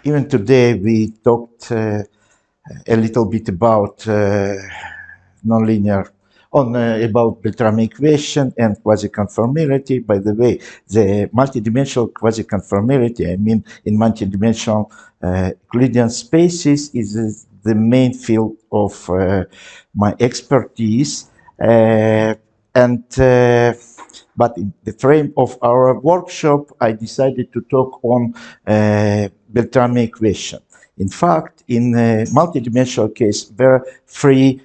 even today we talked a little bit about nonlinear about Beltrami equation and quasi-conformality. By the way, the multidimensional quasi-conformality, I mean in multidimensional Euclidean spaces, is the main field of my expertise. But in the frame of our workshop, I decided to talk on Beltrami equation. In fact, in a multidimensional case, there are three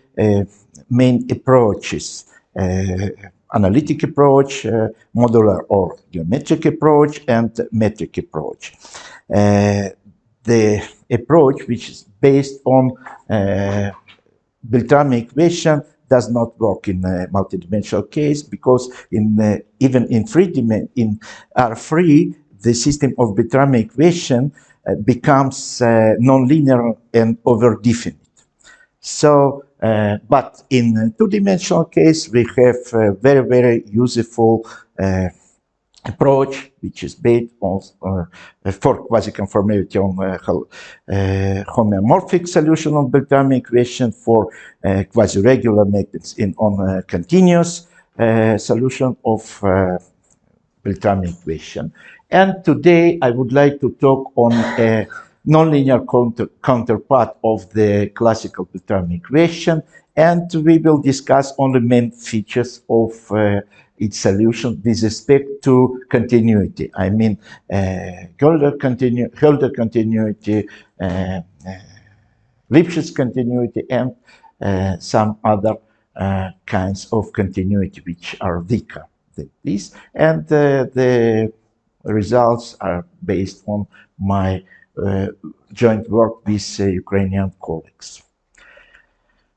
main approaches: analytic approach, modular or geometric approach, and metric approach. The approach which is based on Beltrami equation does not work in a multidimensional case, because even in in R3, the system of Beltrami equation becomes nonlinear and overdefinite. So, but in a two-dimensional case, we have a very, very useful approach, which is based on for quasi-conformality on homeomorphic solution of Beltrami equation, for quasi-regular methods on continuous solution of Beltrami equation. And today I would like to talk on a nonlinear counterpart of the classical Beltrami equation, and we will discuss on the main features of its solution with respect to continuity. I mean, Golberg continuity, Lipschitz continuity, and some other kinds of continuity which are weaker than this. And the results are based on my joint work with Ukrainian colleagues.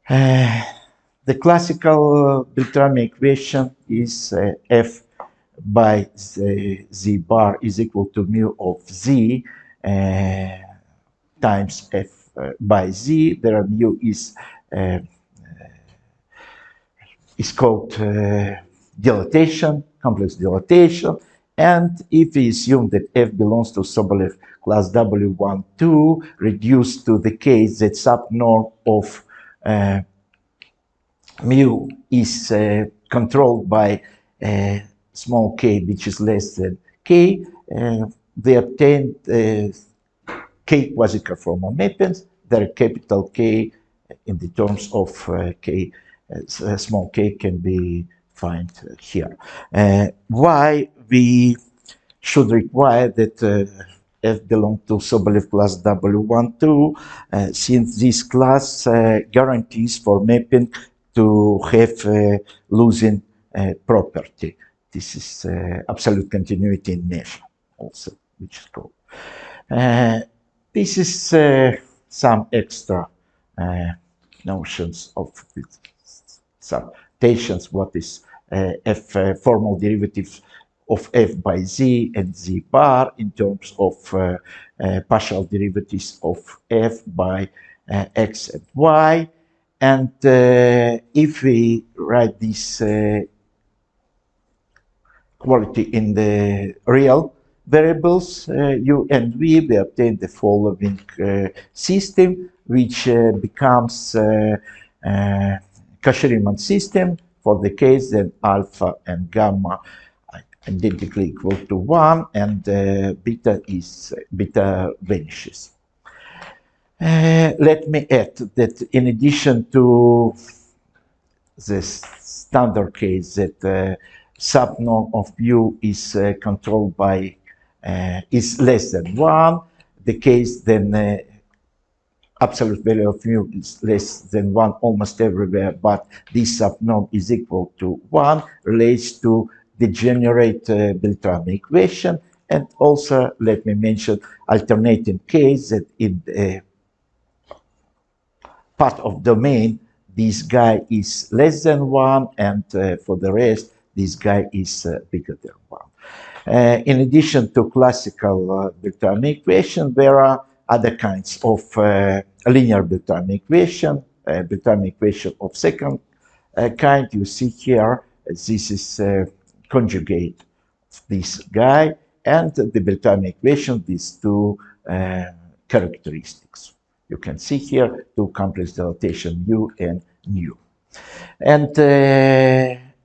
The classical Beltrami equation is f by z bar is equal to mu of z times f by z. There mu is called dilatation, complex dilatation. And if we assume that f belongs to Sobolev class W12, reduced to the case that subnorm of mu is controlled by small k, which is less than k, they obtain k quasi-conformal mappings. Their capital K in the terms of k, small k can be found here. Why we should require that f belongs to Sobolev class W12, since this class guarantees for mapping to have losing property. This is absolute continuity in measure, also, which is called. This is some extra notions of some notations. What is f formal derivative of f by z and z bar in terms of partial derivatives of f by x and y. And if we write this quality in the real variables u and v, we obtain the following system, which becomes Cauchy-Riemann system for the case that alpha and gamma are identically equal to 1 and beta vanishes. Let me add that in addition to the standard case that subnorm of mu is controlled by is less than 1, the case then absolute value of mu is less than 1 almost everywhere, but this subnorm is equal to 1, relates to the degenerate Beltrami equation. And also let me mention alternating case that in the part of domain, this guy is less than 1, and for the rest, this guy is bigger than 1. In addition to classical Beltrami equation, there are other kinds of linear Beltrami equation of second kind. You see here, this is conjugate of this guy, and the Beltrami equation, these two characteristics. You can see here two complex dilatation mu and nu. And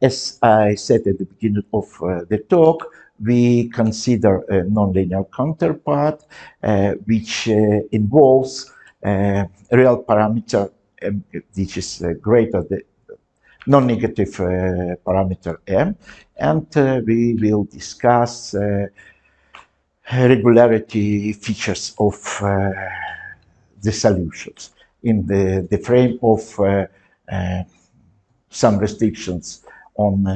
as I said at the beginning of the talk, we consider a nonlinear counterpart which involves a real parameter which is greater than non-negative parameter m, and we will discuss regularity features of the solutions in the frame of some restrictions on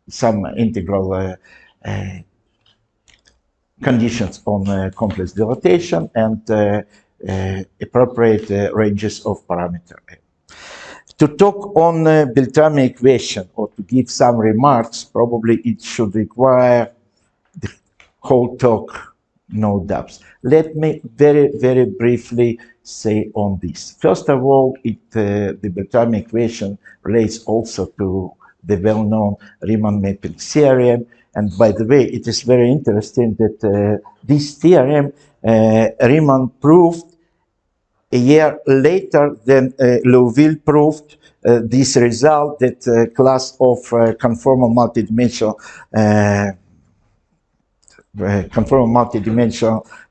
some integral conditions on complex dilatation and appropriate ranges of parameter m. To talk on Beltrami equation or to give some remarks, probably it should require the whole talk, no doubts. Let me very briefly say on this. First of all, the Beltrami equation relates also to the well-known Riemann mapping theorem. And by the way, it is very interesting that this theorem Riemann proved a year later than Liouville proved this result, that class of conformal multidimensional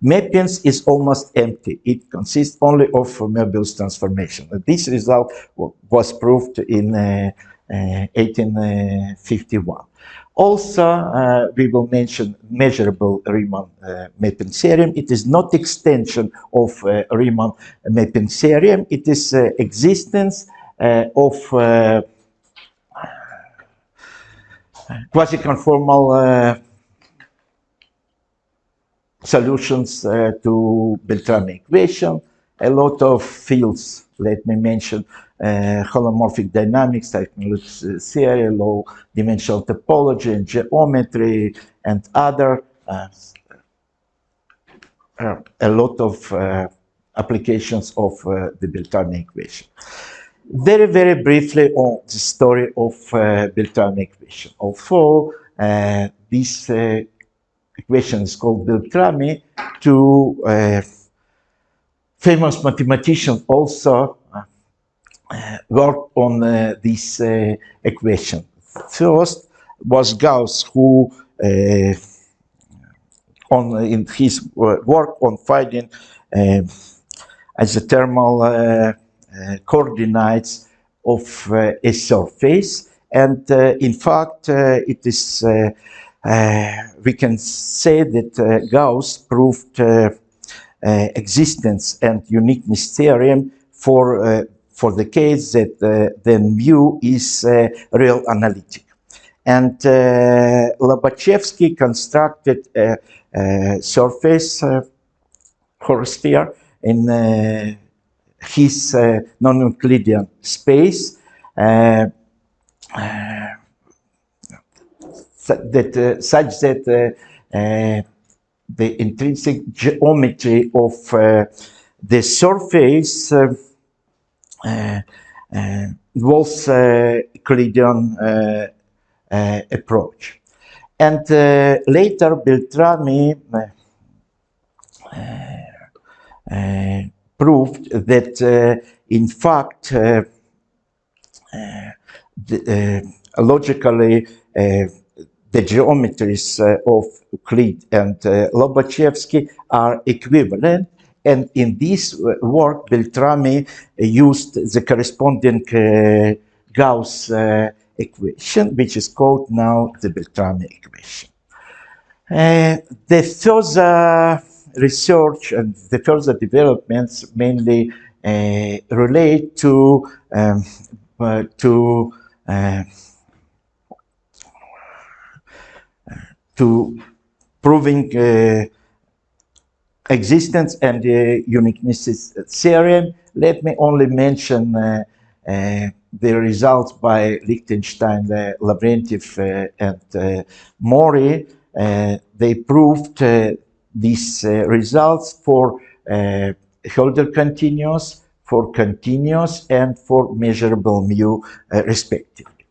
mappings is almost empty. It consists only of Möbius transformation. This result was proved in 1851. Also, we will mention measurable Riemann mapping theorem. It is not extension of Riemann mapping theorem. It is existence of quasi-conformal solutions to Beltrami equation. A lot of fields, let me mention, holomorphic dynamics, technology theory, low dimensional topology and geometry, and other, a lot of applications of the Beltrami equation. Very briefly on the story of Beltrami equation. Although this equation is called Beltrami, two famous mathematicians also worked on this equation. First was Gauss, who in his work on finding isothermal coordinates of a surface, and in fact it is we can say that Gauss proved existence and uniqueness theorem for the case that then mu is real analytic. And Lobachevsky constructed a surface horosphere in his non-Euclidean space such that the intrinsic geometry of the surface was Euclidean approach. And later Beltrami proved that in fact logically the geometries of Euclid and Lobachevsky are equivalent, and in this work Beltrami used the corresponding Gauss equation, which is called now the Beltrami equation. The further research and the further developments mainly relate to proving existence and uniqueness theorem. Let me only mention the results by Lichtenstein, Lavrentiev, and Mori. They proved these results for Hölder continuous, for continuous, and for measurable mu, respectively.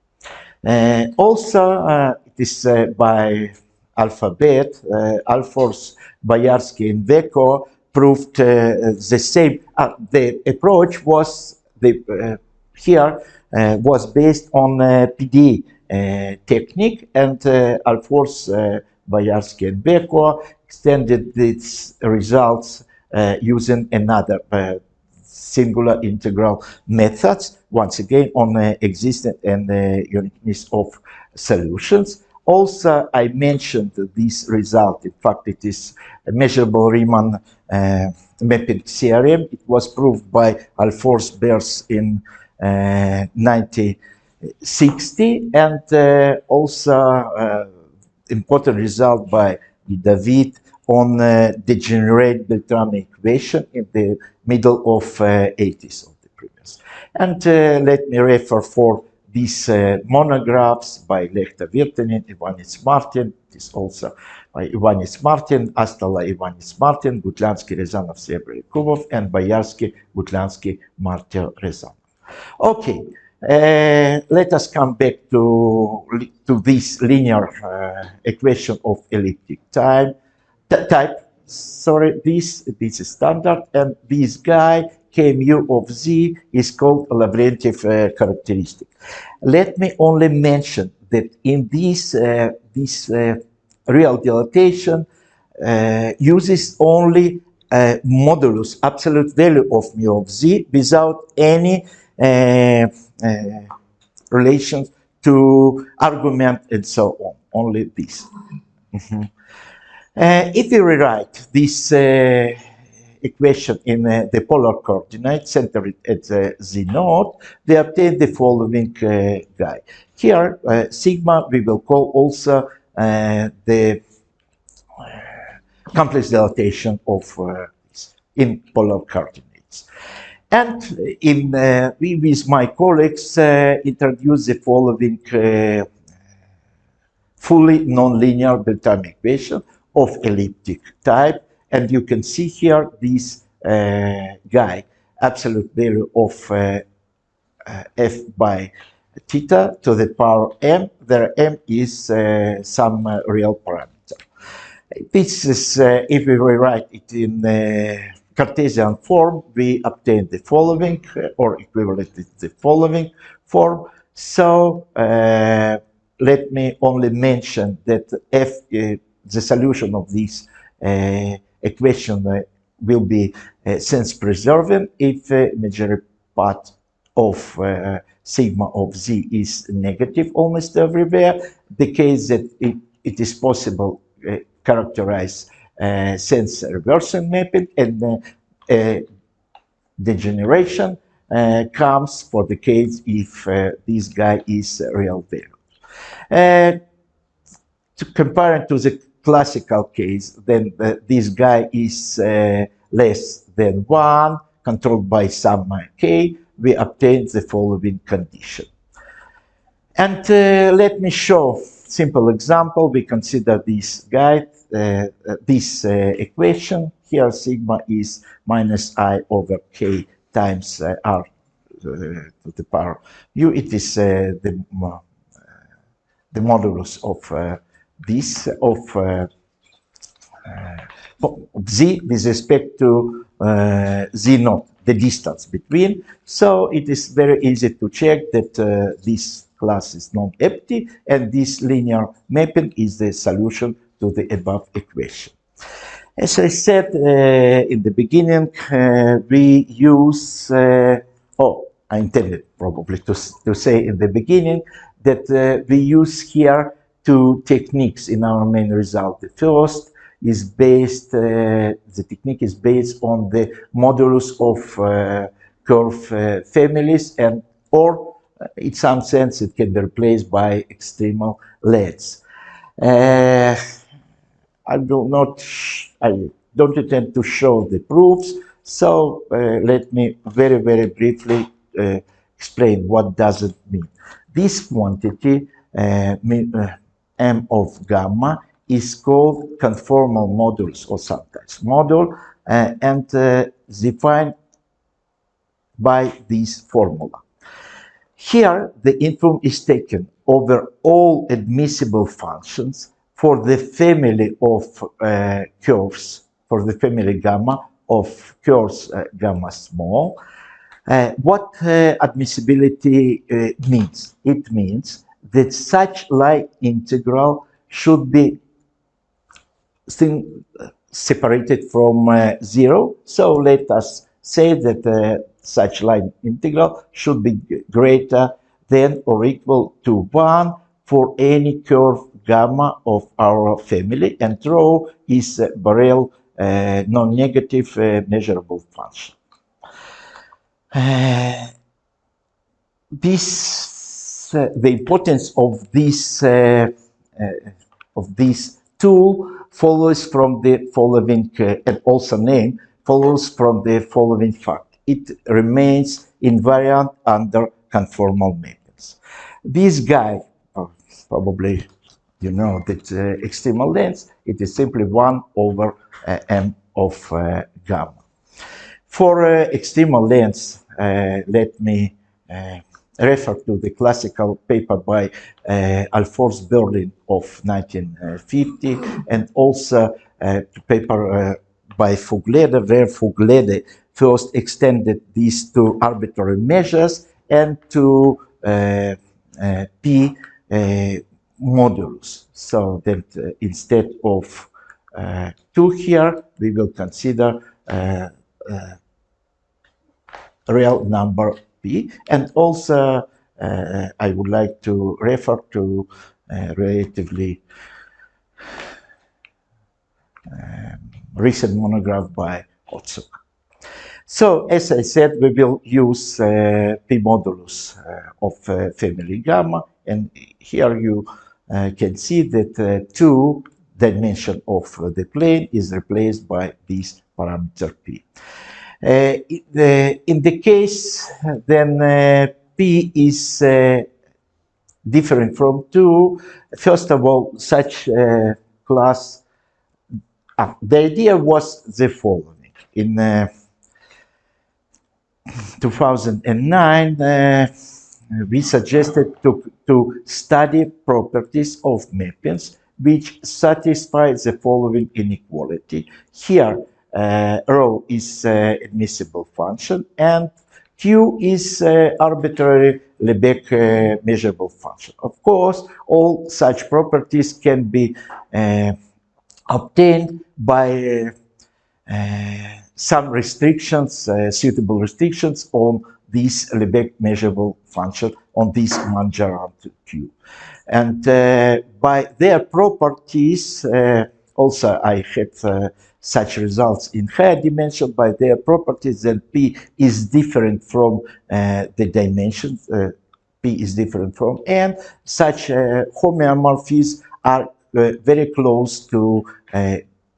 Also, it is by alphabet. Alfors, Boyarsky, and Veko proved the same. The approach was here was based on PD technique, and Alfors, Boyarsky, and Veko extended its results using another singular integral methods, once again on existence and uniqueness of solutions. Also, I mentioned this result. In fact, it is a measurable Riemann mapping theorem. It was proved by Alfors Beers in 1960, and also important result by David on degenerate Beltrami equation in the middle of 80s of the previous. And let me refer for these monographs by Lehta Virtanen, Ivanis Martin. It is also by Ivanis Martin, Astala Ivanis Martin, Gutlansky, Rezanov, Sebra, Kubov, and Boyarsky, Gutlansky, Martyr, Rezanov. Okay, let us come back to this linear equation of elliptic type. Sorry, this is standard, and this guy Kmu of z is called Lavrentiev characteristic. Let me only mention that in this real dilatation uses only modulus, absolute value of mu of z, without any relations to argument and so on. Only this. If we rewrite this equation in the polar coordinates centered at z naught, we obtain the following guy. Here, sigma we will call also the complex dilatation of in polar coordinates. And in we with my colleagues introduce the following fully nonlinear Beltrami equation of elliptic type, and you can see here this guy, absolute value of f by theta to the power m, where m is some real parameter. This is, if we rewrite it in Cartesian form, we obtain the following, or equivalent to the following form. So let me only mention that f, the solution of this equation will be sense preserving if imaginary part of sigma of z is negative almost everywhere. The case that it is possible characterize sense reversing mapping, and degeneration comes for the case if this guy is real value. To compare it to the classical case, then this guy is less than 1, controlled by some k, we obtain the following condition. And let me show simple example. We consider this guy, this equation. Here sigma is minus I over k times r to the power u. It is the modulus of this of z with respect to z naught, the distance between. So it is very easy to check that this class is non-empty, and this linear mapping is the solution to the above equation. As I said in the beginning, we use, I intended probably to say in the beginning that we use here two techniques in our main result. The first is based, the technique is based on the modulus of curve families, and or in some sense it can be replaced by extremal LEDs. I don't intend to show the proofs, so let me very briefly explain what does it mean. This quantity m of gamma is called conformal modulus, or sometimes module, and defined by this formula. Here the infimum is taken over all admissible functions for the family of curves, for the family gamma of curves gamma small. What admissibility means? It means that such line integral should be separated from 0. So let us say that such line integral should be greater than or equal to 1 for any curve gamma of our family, and rho is a Borel non-negative measurable function. The importance of this tool follows from the following, and also name follows from the following fact: it remains invariant under conformal methods. This guy, probably you know that extremal length, it is simply 1 over m of gamma. For extremal lengths, let me refer to the classical paper by Alphonse Berlin of 1950, and also to paper by Fuglede, where Fuglede first extended these to arbitrary measures and to p modulus. So that instead of 2 here, we will consider real number p. And also I would like to refer to relatively recent monograph by OTHA. So as I said, we will use p modulus of family gamma, and here you can see that 2 dimension of the plane is replaced by this parameter p. In the case, then p is different from 2. First of all, such class, the idea was the following. In 2009, we suggested to study properties of mappings which satisfy the following inequality. Here, rho is admissible function, and Q is arbitrary Lebesgue measurable function. Of course, all such properties can be obtained by some restrictions, suitable restrictions on this Lebesgue measurable function, on this Manjarand Q. And by their properties, also I had such results in higher dimension. By their properties, then P is different from the dimensions P is different from, and such homeomorphisms are very close to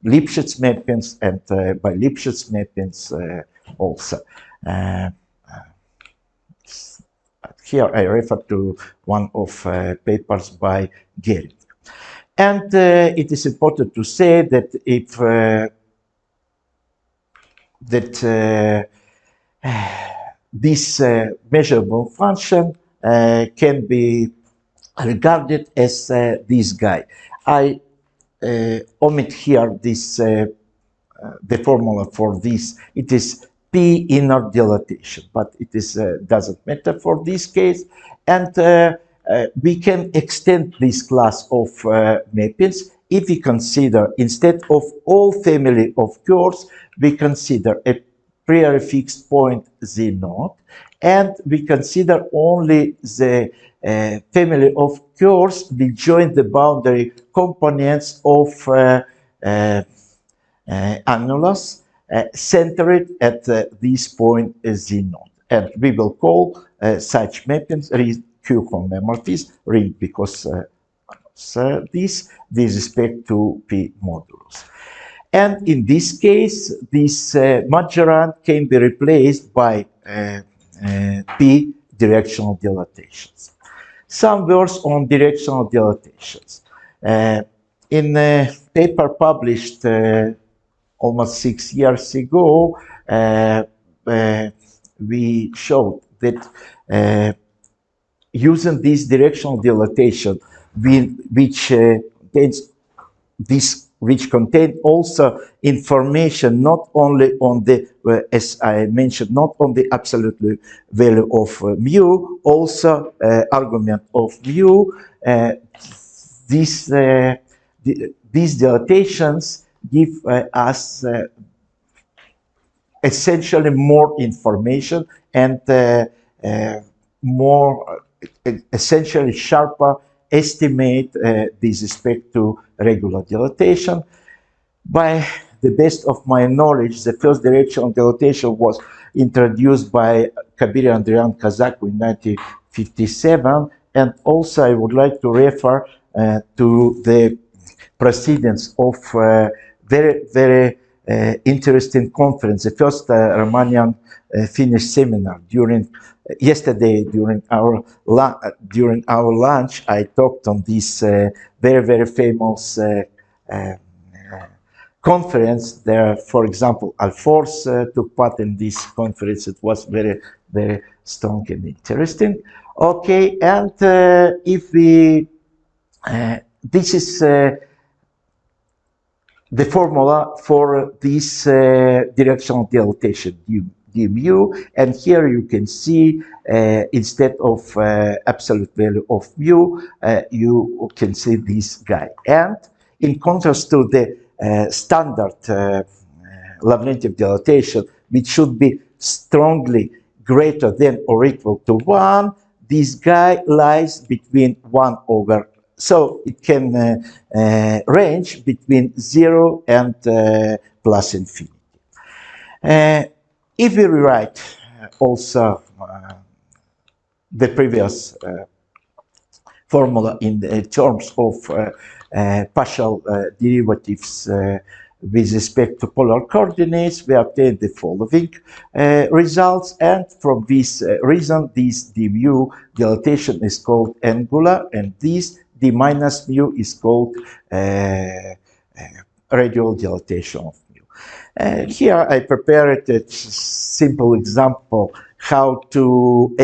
Lipschitz mappings, and by Lipschitz mappings also. Here I refer to one of papers by Yerevan. And it is important to say that if this measurable function can be regarded as this guy. I omit here this the formula for this. It is P inner dilatation, but it is doesn't matter for this case. And we can extend this class of mappings if we consider, instead of all family of curves, we consider a priori fixed point Z0, and we consider only the family of curves which join the boundary components of annulus centered at this point Z0. And we will call such mappings Q homomorphism ring, because this with respect to P modulus. And in this case, this Manjarand can be replaced by P directional dilatations. Some words on directional dilatations. In a paper published almost 6 years ago, we showed that using this directional dilatation, which contains this, which contain also information not only on the, as I mentioned, not on the absolute value of mu, also argument of mu. These dilatations give us essentially more information and more essentially sharper estimate with respect to regular dilatation. By the best of my knowledge, the first directional dilatation was introduced by Kabir Andrian Kazak in 1957, and also I would like to refer to the proceedings of very interesting conference, the first Romanian Finnish seminar. Yesterday during our lunch, I talked on this very famous conference. There, for example, Alfors took part in this conference. It was very strong and interesting. Okay, and if we this is the formula for this directional dilatation d mu, and here you can see instead of absolute value of mu, you can see this guy. And in contrast to the standard Lavrentiev dilatation, which should be strongly greater than or equal to 1, this guy lies between 1 over, so it can range between 0 and plus infinity. If we rewrite also the previous formula in the terms of partial derivatives with respect to polar coordinates, we obtain the following results, and from this reason, this d mu dilatation is called angular, and this d minus mu is called radial dilatation of mu. Here I prepared a simple example how to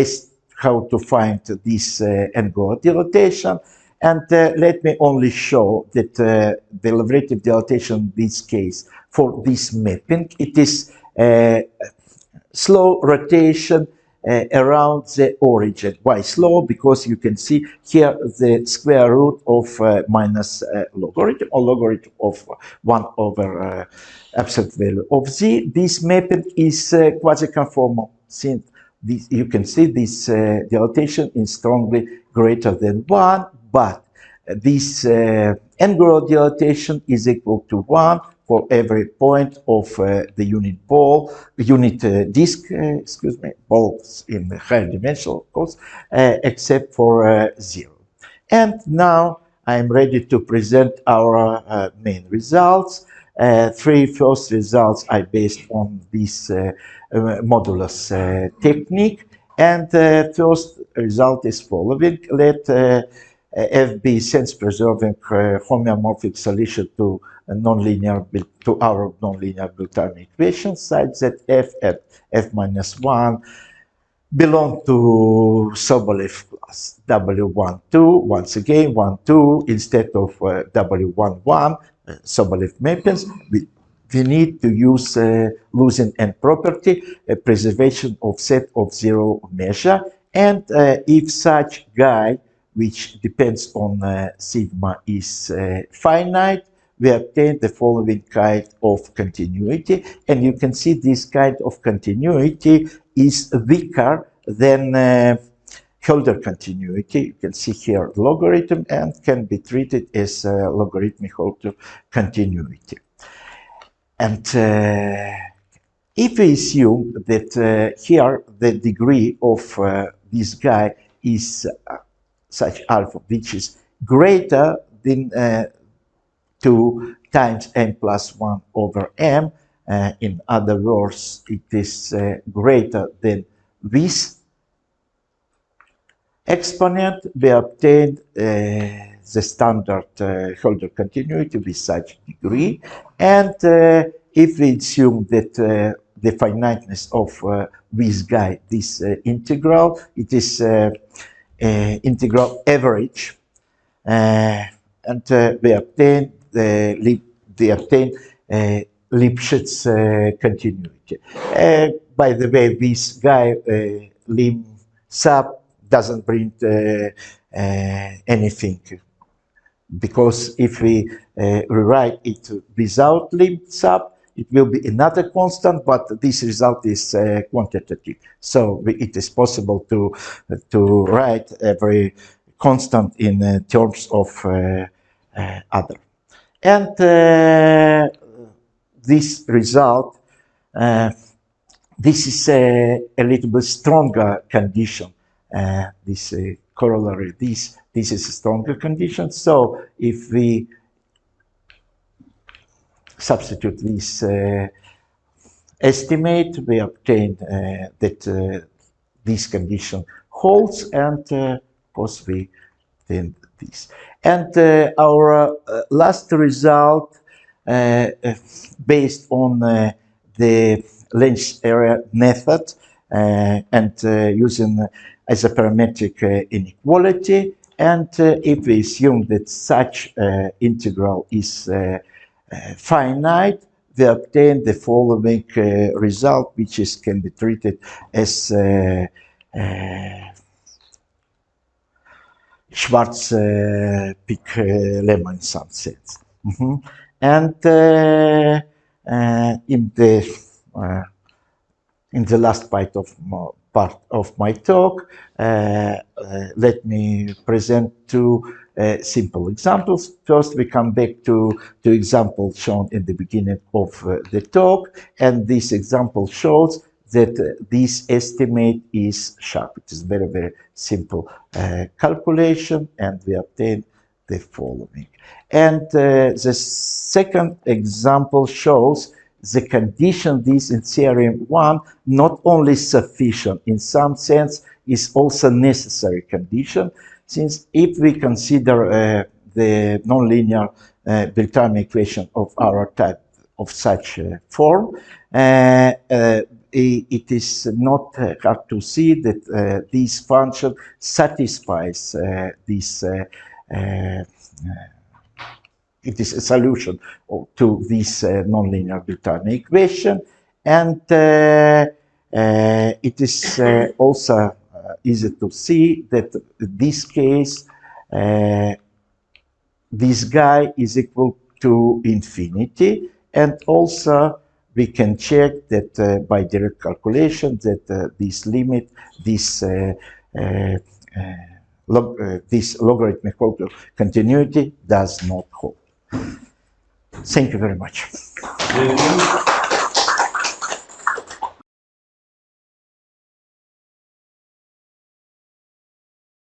find this angular dilatation, and let me only show that the Lavrentiev dilatation in this case for this mapping, it is slow rotation around the origin. Why slow? Because you can see here the square root of minus logarithm, or logarithm of 1 over absolute value of z. This mapping is quasi-conformal. Since this, you can see this dilatation is strongly greater than 1, but this angular dilatation is equal to 1 for every point of the unit disk, balls in the higher dimensional, of course, except for 0. And now I'm ready to present our main results. 3 first results I based on this modulus technique, and first result is following. Let F be sense-preserving homeomorphic solution to our nonlinear Bernoulli equation, such that F at F minus 1 belong to Sobolev class W12, once again 1, 2, instead of W11, Sobolev mappings. We need to use losing end property, a preservation of set of 0 measure, and if such guy, which depends on sigma, is finite, we obtain the following kind of continuity, and you can see this kind of continuity is weaker than Hölder continuity. You can see here logarithm, and can be treated as logarithmic Hölder continuity. And if we assume that here the degree of this guy is such alpha, which is greater than 2 times m plus 1 over m, in other words, it is greater than this exponent, we obtained the standard Hölder continuity with such degree. And if we assume that the finiteness of this guy, this integral, it is integral average, and we obtain Lipschitz continuity. By the way, this guy lim sub doesn't bring anything, because if we rewrite it without lim sub, it will be another constant, but this result is quantitative. So it is possible to write every constant in terms of other. And this result, this is a little bit stronger condition. This corollary, this is a stronger condition. So if we substitute this estimate, we obtain that this condition holds, and of course we obtain this. And our last result, based on the length area method and using isoparametric inequality, and if we assume that such integral is finite, we obtain the following result, which can be treated as Schwarz-Pick lemma in some sense. And in the last part of my talk, let me present two simple examples. First, we come back to the example shown in the beginning of the talk, and this example shows that this estimate is sharp. It is very, very simple calculation, and we obtain the following. And the second example shows the condition this in theorem 1 not only sufficient, in some sense is also necessary condition, since if we consider the nonlinear Bernoulli equation of our type of such form, it is not hard to see that this function satisfies this it is a solution to this nonlinear Bernoulli equation, and it is also easy to see that in this case this guy is equal to infinity, and also we can check that by direct calculation that this limit, this logarithmic continuity does not hold. Thank you very much.